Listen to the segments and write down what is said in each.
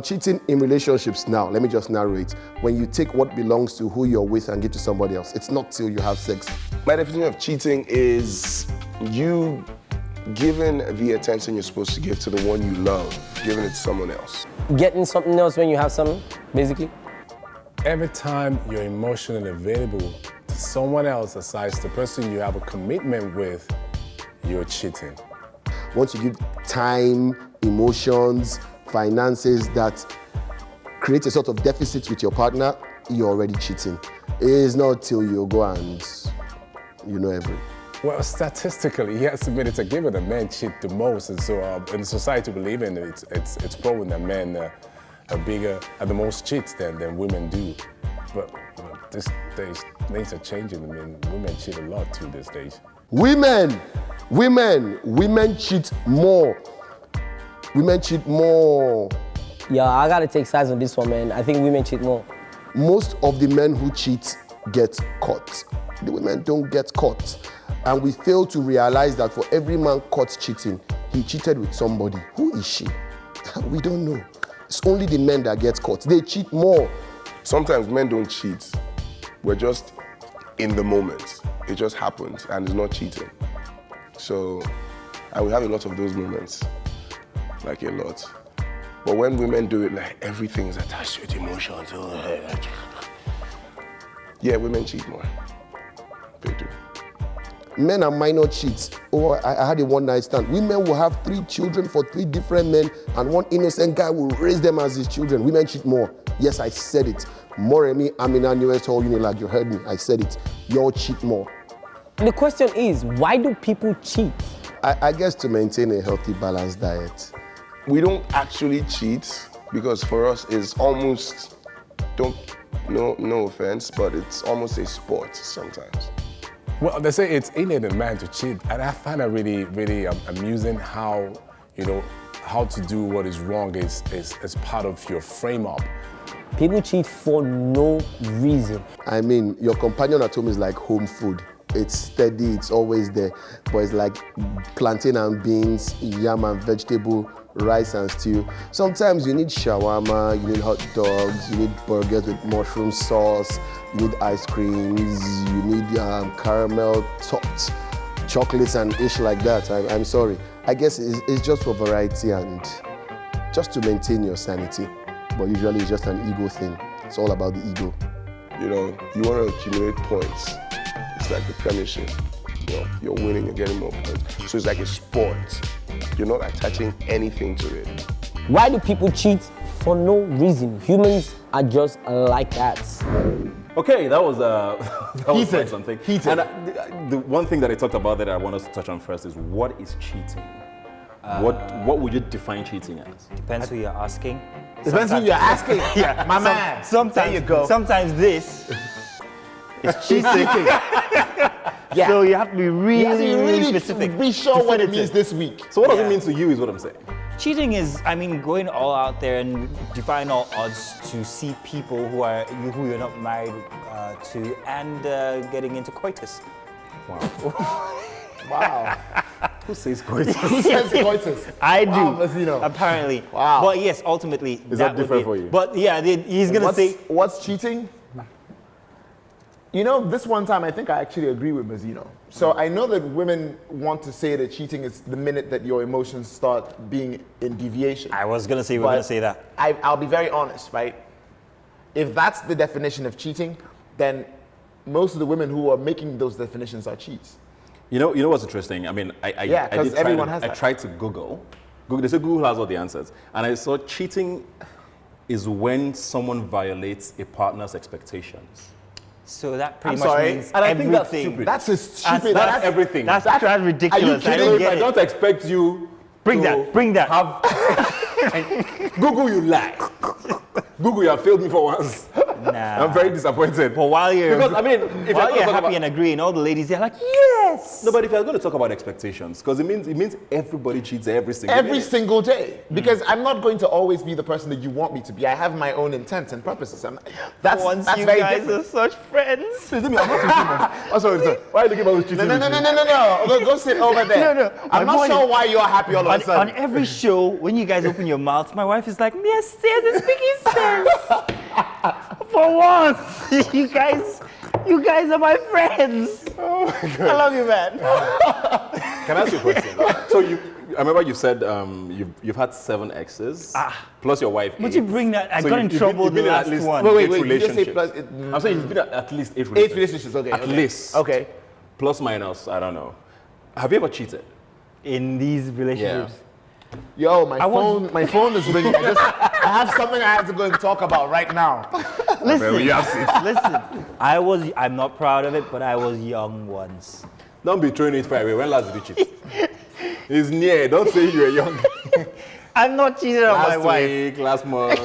Cheating in relationships now, let me just narrow it. When you take what belongs to who you're with and give to somebody else, it's not till you have sex. My definition of cheating is you giving the attention you're supposed to give to the one you love, giving it to someone else. Getting something else when you have something, basically? Every time you're emotionally available to someone else besides the person you have a commitment with, you're cheating. Once you give time, emotions, finances that create a sort of deficit with your partner, you're already cheating. It's not till you go and you know everything. Well, statistically, he estimated to give it that men cheat the most, and so in the society we live in, it's proven that men are the most cheats than women do. But these days, things are changing. I mean, women cheat a lot too these days. Women cheat more. Women cheat more. Yeah, I gotta take sides on this one, man. I think women cheat more. Most of the men who cheat get caught. The women don't get caught. And we fail to realize that for every man caught cheating, he cheated with somebody. Who is she? We don't know. It's only the men that get caught. They cheat more. Sometimes men don't cheat. We're just in the moment. It just happens and it's not cheating. So, and we have a lot of those moments. Like a lot. But when women do it, like everything is attached with emotions. Yeah, women cheat more. They do. Men are minor cheats. Oh, I had a one-night stand. Women will have 3 children for 3 different men, and one innocent guy will raise them as his children. Women cheat more. Yes, I said it. Moremi, Amina, Newest Hall, Unilag, you heard me. I said it. Y'all cheat more. The question is, why do people cheat? I guess to maintain a healthy, balanced diet. We don't actually cheat because for us it's almost, no offense, but it's almost a sport sometimes. Well, they say it's innate in man to cheat, and I find it really, really amusing how, how to do what is wrong is part of your frame-up. People cheat for no reason. I mean, your companion at home is like home food. It's steady, it's always there, but it's like plantain and beans, yam and vegetable, rice and stew. Sometimes you need shawarma, you need hot dogs, you need burgers with mushroom sauce, you need ice creams, you need caramel topped chocolates and ish like that. I'm sorry. I guess it's just for variety and just to maintain your sanity. But usually it's just an ego thing. It's all about the ego. You want to accumulate points. It's like the premiership. You're winning, you're getting more points. So it's like a sport. You're not attaching anything to it. Why do people cheat? For no reason. Humans are just like that. Okay, that was quite something. Heated. And the one thing that I talked about that I want us to touch on first is what is cheating? What would you define cheating as? Depends who you're asking. Depends who you're asking. Yeah, my man. Sometimes, there you go. Sometimes this is cheating. Yeah. So you have to be really specific. Be sure what it means this week. So what does it mean to you is what I'm saying. Cheating is, going all out there and defying all odds to see people who you're not married to and getting into coitus. Wow. Wow. Who says coitus? Who says coitus? I do. Wow, apparently. Wow. But yes, ultimately, is that different for you? But yeah, he's gonna say. What's cheating? This one time I think I actually agree with Mazzino. So I know that women want to say that cheating is the minute that your emotions start being in deviation. I was gonna say we're gonna say that. I'll be very honest, right? If that's the definition of cheating, then most of the women who are making those definitions are cheats. You know what's interesting? I mean, I tried to Google. They say Google has all the answers, and I saw cheating is when someone violates a partner's expectations. So that pretty I'm much sorry, means and I everything. think that's stupid. That's a stupid. That's everything. That's ridiculous. Are you I kidding? don't If get I it. don't expect you Bring that. Google, you lie. Google, you have failed me for once. Nah. I'm very disappointed. But while you're Because, I mean, if while you're you're talking happy about- and agreeing, all the ladies they're like, yes. No, but if you're going to talk about expectations, because it means everybody cheats every single Every minute. single day. Because I'm not going to always be the person that you want me to be. I have my own intents and purposes. That's Once you very guys different. are such friends. I'm not cheating, man. Oh, sorry. Why are you looking about who's cheating? No. Go sit over there. No. I'm My not point sure is- why you're happy all of a On sudden. every show, when you guys open your mouths, my wife is like, "Yes, there's speaking sense." For once, you guys are my friends. Oh my God. I love you, man. Can I ask you a question? So I remember you said you've had 7 exes plus your wife. Would 8. you bring that? I So got in trouble you've been the in last at least one. Wait, 8 did you just say relationships. plus? I'm saying you've been at least 8 relationships. 8 relationships, okay. At least. Okay. Plus minus, I don't know. Have you ever cheated? In these relationships. Yo, my phone is ringing. I have something I have to go and talk about right now. Listen. I'm not proud of it, but I was young once. Don't be throwing it far away. When last did you cheat? It's near. Don't say you were young. I've not cheated on my Last wife. week, last month.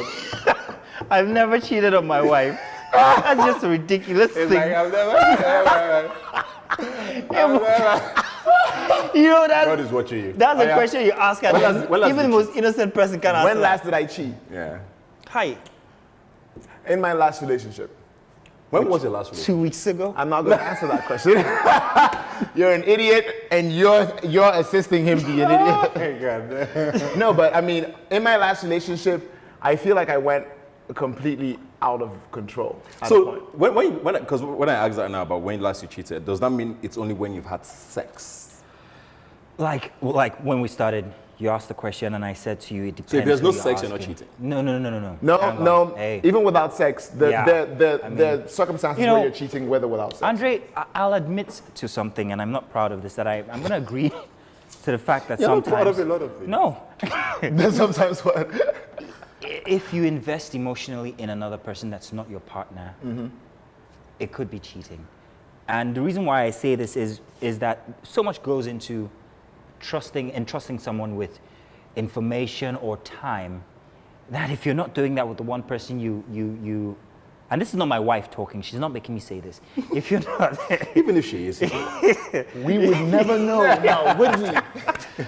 I've never cheated on my wife. That's just a ridiculous It's thing. like I've never. You know that. God is watching you. That's a question you ask, and when last even the did you most innocent person can answer. When that. last did I cheat? Yeah. Hi. In my last relationship. When was your last relationship? 2 weeks ago. I'm not going to answer that question. You're an idiot, and you're assisting him be an idiot. No, but I mean, in my last relationship, I feel like I went completely out of control. So when I ask that now about when last you cheated, does that mean it's only when you've had sex? Like when we started, you asked the question, and I said to you, it depends. So if there's who no you're sex, you're not asking. cheating? No. No. Hey. Even without sex, the circumstances you know, where you're cheating, with or without sex. Andre, I'll admit to something, and I'm not proud of this, that I'm going to agree to the fact that You're not sometimes... proud of a lot of things. No. Then sometimes what? If you invest emotionally in another person that's not your partner, it could be cheating. And the reason why I say this is that so much goes into entrusting someone with information or time, that if you're not doing that with the one person you and this is not my wife talking, she's not making me say this. If you're not... Even if she is. We would never know now, would we?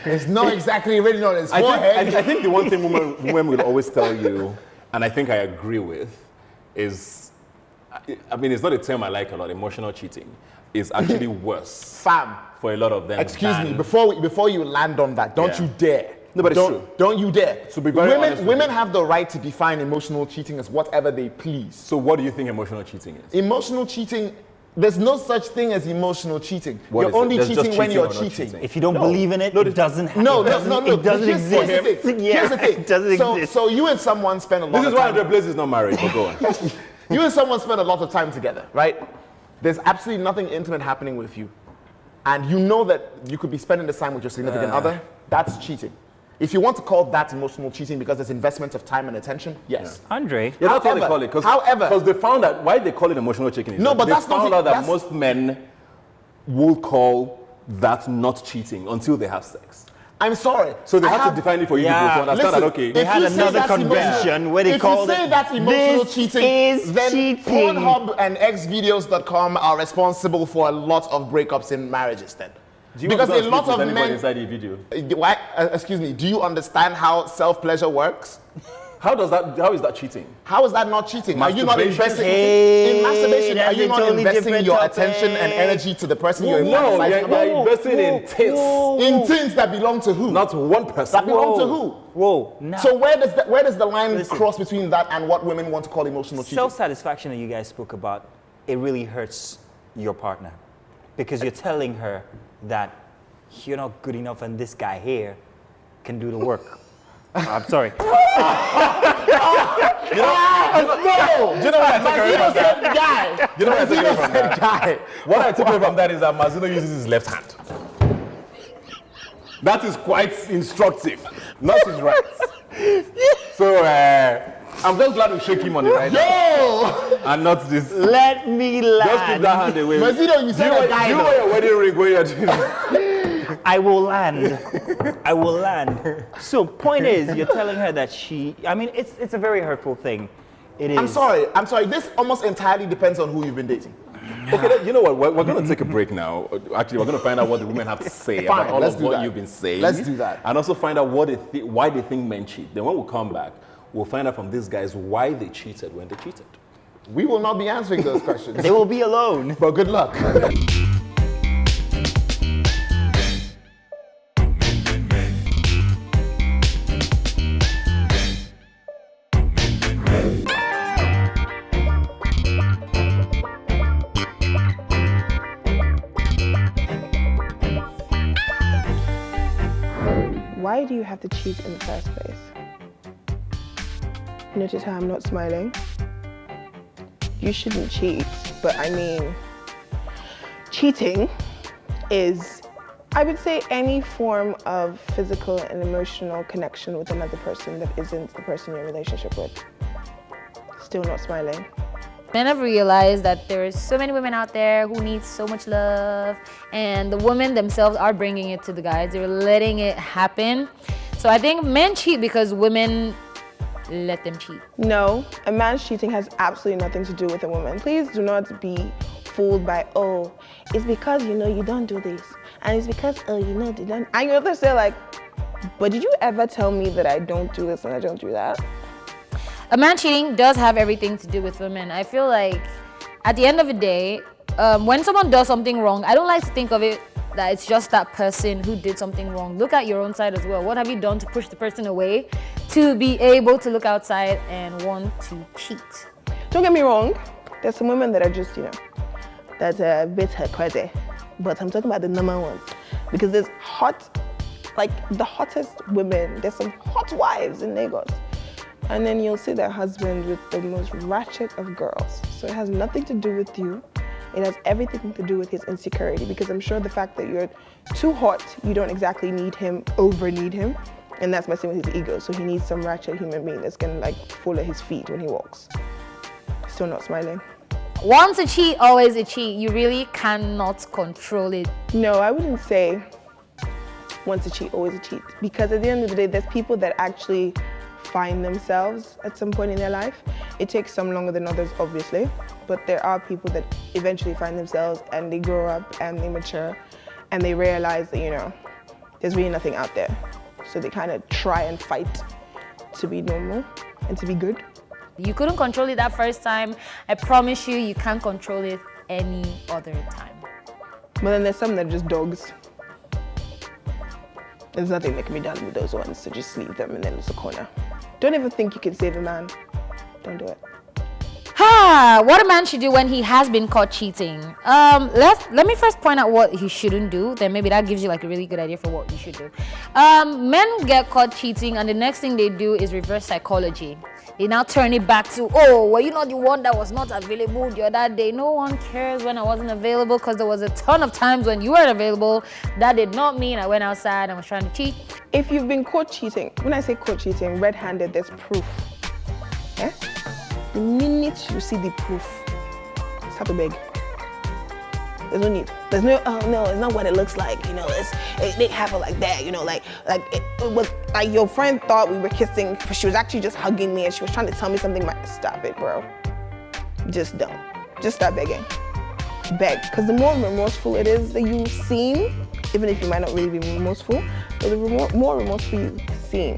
It's not exactly written on his forehead. I think the one thing women will always tell you, and I think I agree with, is, I mean, it's not a term I like a lot, emotional cheating is actually worse Fam, for a lot of them. excuse me, before you land on that, don't you dare. No, but it's true. Don't you dare. To be very honest with women you. have the right to define emotional cheating as whatever they please. So what do you think emotional cheating is? Emotional cheating, there's no such thing as emotional cheating. What is You're it? only There's just cheating when cheating you're or not cheating. cheating? If you don't believe in it, it doesn't happen. No. It doesn't Here's the exist. thing. Yeah, Here's the thing. it doesn't so, exist. So you and someone spend a lot This of is why time. Andre Blaze is not married, but go on. You and someone spend a lot of time together, right? There's absolutely nothing intimate happening with you. And you know that you could be spending this time with your significant other. That's cheating. If you want to call that emotional cheating because it's investment of time and attention, yes. Andre, Yeah, that's what they However- call it. however- Because they found out, why they call it emotional cheating is No, that but they that's not found the- out that that's- most men will call that not cheating until they have sex. I'm sorry. So they I have to define it for you Yeah, people to understand listen, that, okay, they if had you say another that's convention emotional- where they called If you say it, that's emotional "This cheating, is then cheating." Pornhub and xvideos.com are responsible for a lot of breakups in marriages then. Because a lot of men... inside the video. Why, excuse me, do you understand how self-pleasure works? How is that cheating? How is that not cheating? Are you not Masturbation? investing Hey, in masturbation? Are that's you a not totally investing different your topic. attention and energy to the person you're No, fantasizing about? you're investing in tits. In things that belong to who? Not one person. that belong to who? whoa. Now, So where does the line Listen. cross between that and what women want to call emotional cheating? self-satisfaction that you guys spoke about, it really hurts your partner. Because you're telling her that you're not good enough and this guy here can do the work. I'm sorry. No! Do you know what I took away from that? You know what I took away from that? Guy. What I took away from that is that Mazino uses his left hand. That is quite instructive, not his right. So I'm just glad we shake him on the right hand and not this. Let me Just keep land. that hand away. Mazino, you said a guy You though. wear your wedding ring when you're doing this. I will land. I will land. So point is, you're telling her that I mean, it's a very hurtful thing. It is. I'm sorry. This almost entirely depends on who you've been dating. Okay, you know what? We're going to take a break now. Actually, we're going to find out what the women have to say about all of what you've been saying. Let's do that. And also find out why they think men cheat. Then when we come back, we'll find out from these guys why they cheated when they cheated. We will not be answering those questions. They will be alone. But good luck. Why do you have to cheat in the first place? Notice how I'm not smiling? You shouldn't cheat, but I mean, cheating is, I would say, any form of physical and emotional connection with another person that isn't the person you're in a relationship with. Still not smiling. Men have realized that there's so many women out there who need so much love, and the women themselves are bringing it to the guys. They're letting it happen. So I think men cheat because women let them cheat. No, a man's cheating has absolutely nothing to do with a woman. Please do not be fooled by, oh, it's because, you know, you don't do this. And it's because, oh, you know, they don't. And you're say like, but did you ever tell me that I don't do this and I don't do that? A man cheating does have everything to do with women. I feel like at the end of the day, when someone does something wrong, I don't like to think of it that it's just that person who did something wrong. Look at your own side as well. What have you done to push the person away to be able to look outside and want to cheat? Don't get me wrong. There's some women that are just, you know, that's a bit crazy. But I'm talking about the number ones. Because there's like the hottest women. There's some hot wives in Lagos. And then you'll see their husband with the most ratchet of girls. So it has nothing to do with you. It has everything to do with his insecurity, because I'm sure the fact that you're too hot, you don't exactly need him, need him. And that's messing with his ego. So he needs some ratchet human being that's gonna like fall at his feet when he walks. Still not smiling. Once a cheat, always a cheat. You really cannot control it. No, I wouldn't say once a cheat, always a cheat. Because at the end of the day, there's people that actually find themselves at some point in their life. It takes some longer than others, obviously, but there are people that eventually find themselves and they grow up and they mature and they realize that, you know, there's really nothing out there. So they kind of try and fight to be normal and to be good. You couldn't control it that first time. I promise you, you can't control it any other time. But then there's some that are just dogs. There's nothing that can be done with those ones, so just leave them and then it's a corner. Don't ever think you can save a man. Don't do it. What a man should do when he has been caught cheating. Let me first point out what he shouldn't do. Then maybe that gives you like a really good idea for what you should do. Men get caught cheating and the next thing they do is reverse psychology. They now turn it back to, oh, were you not the one that was not available the other day? No one cares when I wasn't available because there was a ton of times when you weren't available. That did not mean I went outside and was trying to cheat. If you've been caught cheating, when I say caught cheating, red-handed, there's proof. Yeah? The minute you see the proof, start to beg. There's no need. There's no, oh no, it's not what it looks like. You know, it didn't happen like that. You know, like it was like your friend thought we were kissing, but she was actually just hugging me and she was trying to tell me something. Stop it, bro. Just don't. Just stop begging. Beg, because the more remorseful it is that you seem, even if you might not really be remorseful, but the more remorseful you seem,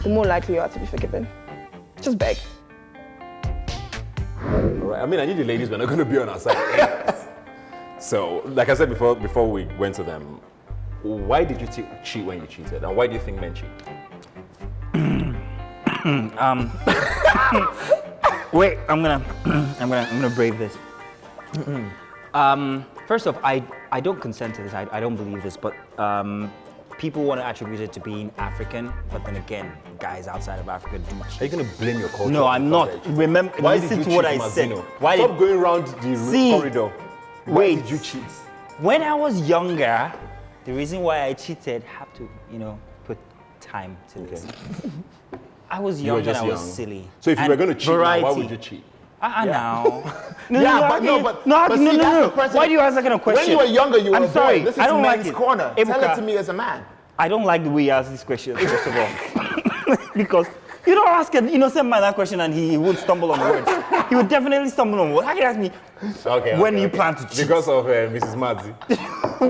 the more likely you are to be forgiven. Just beg. All right. I mean, I need the ladies, but not going to be on our side. So, like I said before we went to them, why did you cheat when you cheated, and why do you think men cheat? Wait, I'm gonna brave this. First off, I don't consent to this. I don't believe this, but people want to attribute it to being African, but then again, guys outside of Africa do cheat. Are you gonna blame your culture? No, I'm not. Remember, why listen did to you what cheat, I said. Mazino? Stop going around the corridor. Why did you cheat? When I was younger, the reason why I cheated have to, you know, put time to this. I was young and I was silly. So if you were going to cheat, now, why would you cheat? Now. No. Why do you ask that kind of question? When you were younger, you were a boy. This is I don't men's like corner. It. Tell it to me as a man. I don't like the way you ask these questions, first of all. Because You don't ask an innocent man that question and he would stumble on words. He would definitely stumble on words. How can you ask me, when you plan to cheat? Because of Mrs. Madzi.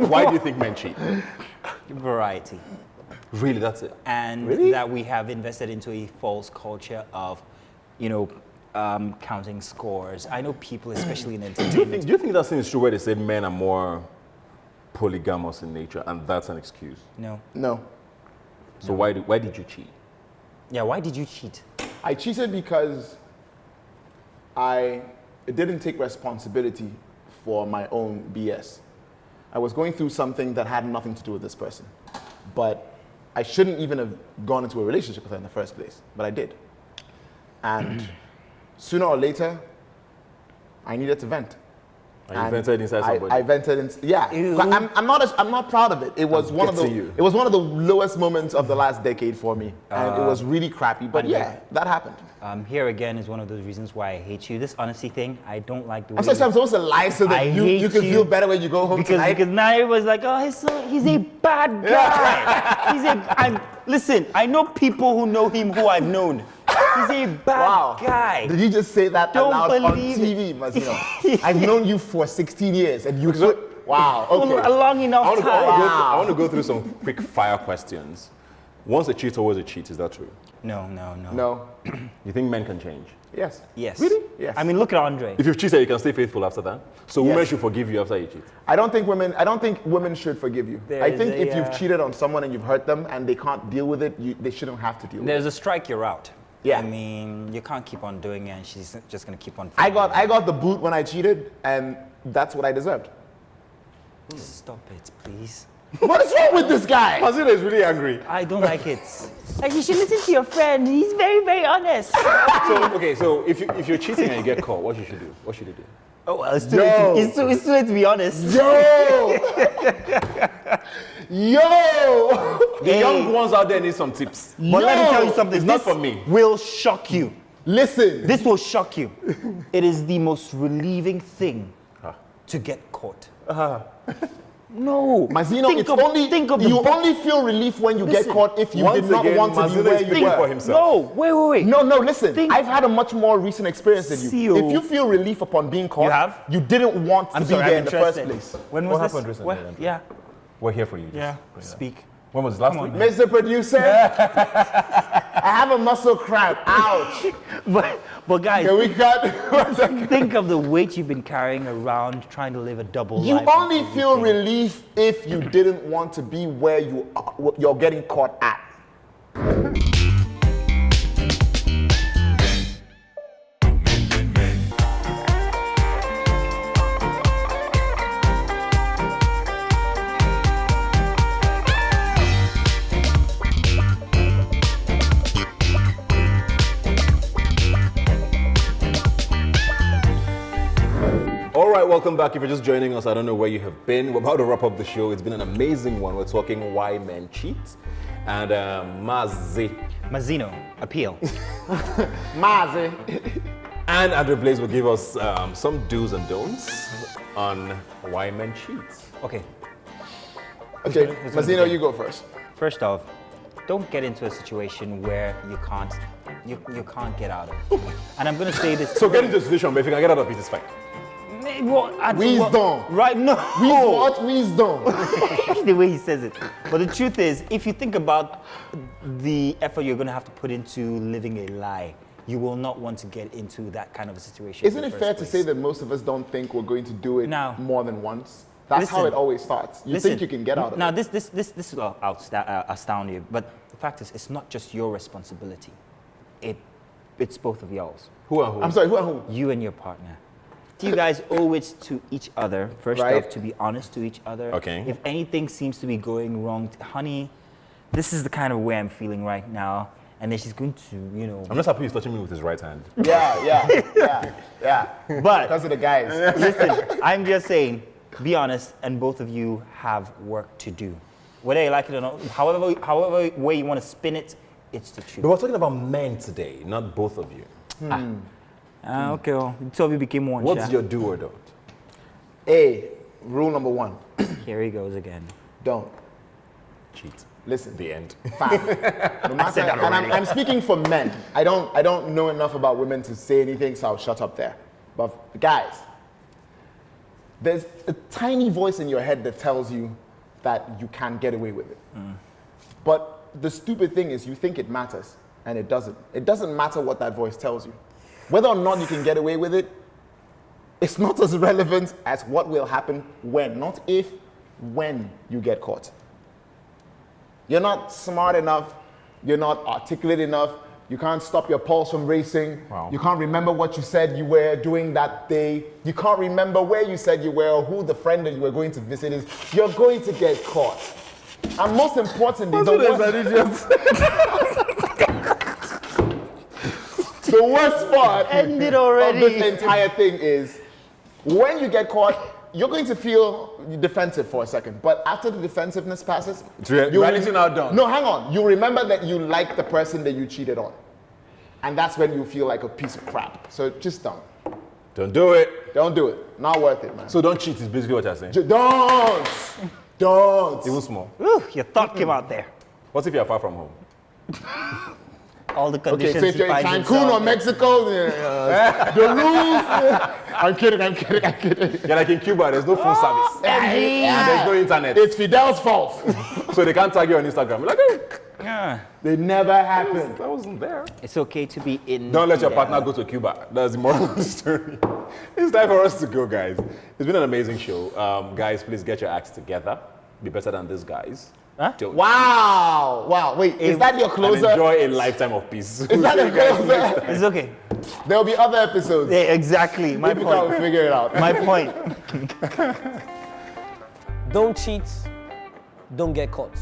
Why do you think men cheat? Variety. Really, that's it? And that we have invested into a false culture of, counting scores. I know people, especially in entertainment. Do you think that thing is true where they say men are more polygamous in nature and that's an excuse? No. So why did you cheat? Yeah, why did you cheat? I cheated because I didn't take responsibility for my own BS. I was going through something that had nothing to do with this person. But I shouldn't even have gone into a relationship with her in the first place. But I did. And sooner or later, I needed to vent. And you vented inside somebody? I vented I'm not proud of it. It was one of the lowest moments of the last decade for me. And it was really crappy. But yeah, that happened. Here again is one of those reasons why I hate you. This honesty thing, I don't like the way I'm supposed to lie so that you can feel better when you go home tonight. Because now everybody's like, oh, he's a bad guy. Listen, I know people who know him who I've known. He's a bad guy. Did you just say that aloud on TV, Mazino? I've known you for 16 years and you wow, okay. A long enough time. I want to go through some quick fire questions. Once a cheat, always a cheat, is that true? No. You think men can change? Yes. Really? Yes. I mean, look at Andre. If you've cheated, you can stay faithful after that. So women should forgive you after you cheat. I don't think women should forgive you. I think if you've cheated on someone and you've hurt them and they can't deal with it, they shouldn't have to deal with it. There's a strike, you're out. Yeah. I mean, you can't keep on doing it and she's just going to keep on. I got the boot when I cheated and that's what I deserved. Stop it, please. What is wrong with this guy? Mazina is really angry. I don't like it. Like, you should listen to your friend. He's very, very honest. So if you're cheating and you get caught, what should you do? What should you do? Oh, well, it's too late to be honest. The young ones out there need some tips. But let me tell you something. It's not for me. Will shock you. Listen. This will shock you. It is the most relieving thing to get caught. No. Mazino, you only feel relief when you get caught if you did not want to be where you were. For himself. No, wait. No, listen. I've had a much more recent experience than you. If you feel relief upon being caught, you didn't want to be there in the first place. When was happened recently? Yeah. We're here for you. Yeah. Speak. When was last week? Mr. Producer, I have a muscle cramp. Ouch. But guys, can we cut? Think of the weight you've been carrying around trying to live a double life. You only feel relief if you didn't want to be where you're getting caught at. Welcome back. If you're just joining us, I don't know where you have been. We're about to wrap up the show. It's been an amazing one. We're talking why men cheat. And Mazino, appeal. Mazi. And Andre Blaze will give us some do's and don'ts on why men cheat. Okay, Mazino, you go first. First off, don't get into a situation where you can't get out of it. And I'm gonna say this. So get into a situation, but if you can get out of it, it's fine. Wisdom. Right? No. What wisdom? The way he says it. But the truth is, if you think about the effort you're going to have to put into living a lie, you will not want to get into that kind of a situation. Isn't it fair to say that most of us don't think we're going to do it more than once? That's how it always starts. You think you can get out of it. Now, this will astound you, but the fact is, it's not just your responsibility. It's both of y'all's. Who are who? I'm sorry, who are who? You and your partner. You guys owe it to each other, first off, to be honest to each other. Okay. If anything seems to be going wrong, honey, this is the kind of way I'm feeling right now. And then she's going to, I'm just happy he's touching me with his right hand. Yeah. But because of the guys. Listen, I'm just saying, be honest, and both of you have work to do. Whether you like it or not, however way you want to spin it, it's the truth. But we're talking about men today, not both of you. Okay, well, two of you became one. What's your do or don't? Rule number 1. Here he goes again. Don't cheat. Listen. The end. Fam. No matter, and I'm speaking for men. I don't know enough about women to say anything, so I'll shut up there. But guys, there's a tiny voice in your head that tells you that you can get away with it. But the stupid thing is you think it matters, and it doesn't. It doesn't matter what that voice tells you. Whether or not you can get away with it, it's not as relevant as what will happen when, not if, when you get caught. You're not smart enough, you're not articulate enough, you can't stop your pulse from racing, you can't remember what you said you were doing that day, you can't remember where you said you were or who the friend that you were going to visit is, you're going to get caught. And most importantly, the worst part of this entire thing is, when you get caught, you're going to feel defensive for a second, but after the defensiveness passes, reality now done. No, hang on. You remember that you like the person that you cheated on, and that's when you feel like a piece of crap. So just don't. Don't do it. Don't do it. Not worth it, man. So don't cheat is basically what you're saying. Don't. Even small. Ooh, your thought came out there. What if you're far from home? All the conditions. Okay, so if you're in Cancun or Mexico, Duluth. I'm kidding. You're like in Cuba, there's no phone service. And there's no internet. It's Fidel's fault. So they can't tag you on Instagram. You're like, oh. They never happened. I wasn't there. It's okay to be in. Don't let your partner go to Cuba. That's the moral of the story. It's time for us to go, guys. It's been an amazing show. Guys, please get your acts together. Be better than these guys. Huh? Wow. Wait, is that your closer? And enjoy a lifetime of peace. Is that a closer? It's okay. There'll be other episodes. Yeah, exactly. My Maybe point. we'll figure it out. My point. Don't cheat. Don't get caught.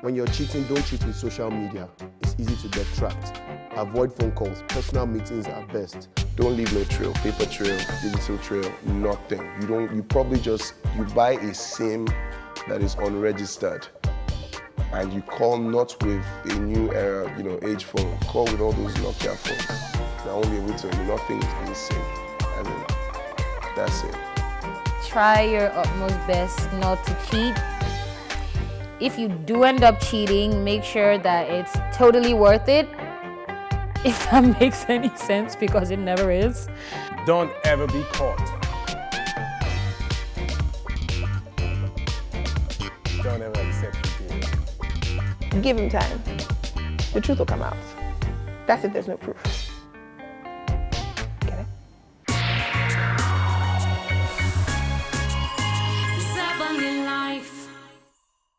When you're cheating, don't cheat with social media. It's easy to get tracked. Avoid phone calls. Personal meetings are best. Don't leave no trail, paper trail, digital trail, nothing. You probably just, you buy a SIM that is unregistered, and you call not with a new era, age phone. Call with all those Nokia phones. That won't be able to, nothing is being saved. And then that's it. Try your utmost best not to cheat. If you do end up cheating, make sure that it's totally worth it. If that makes any sense, because it never is. Don't ever be caught. Don't ever accept it. Give him time. The truth will come out. That's if there's no proof.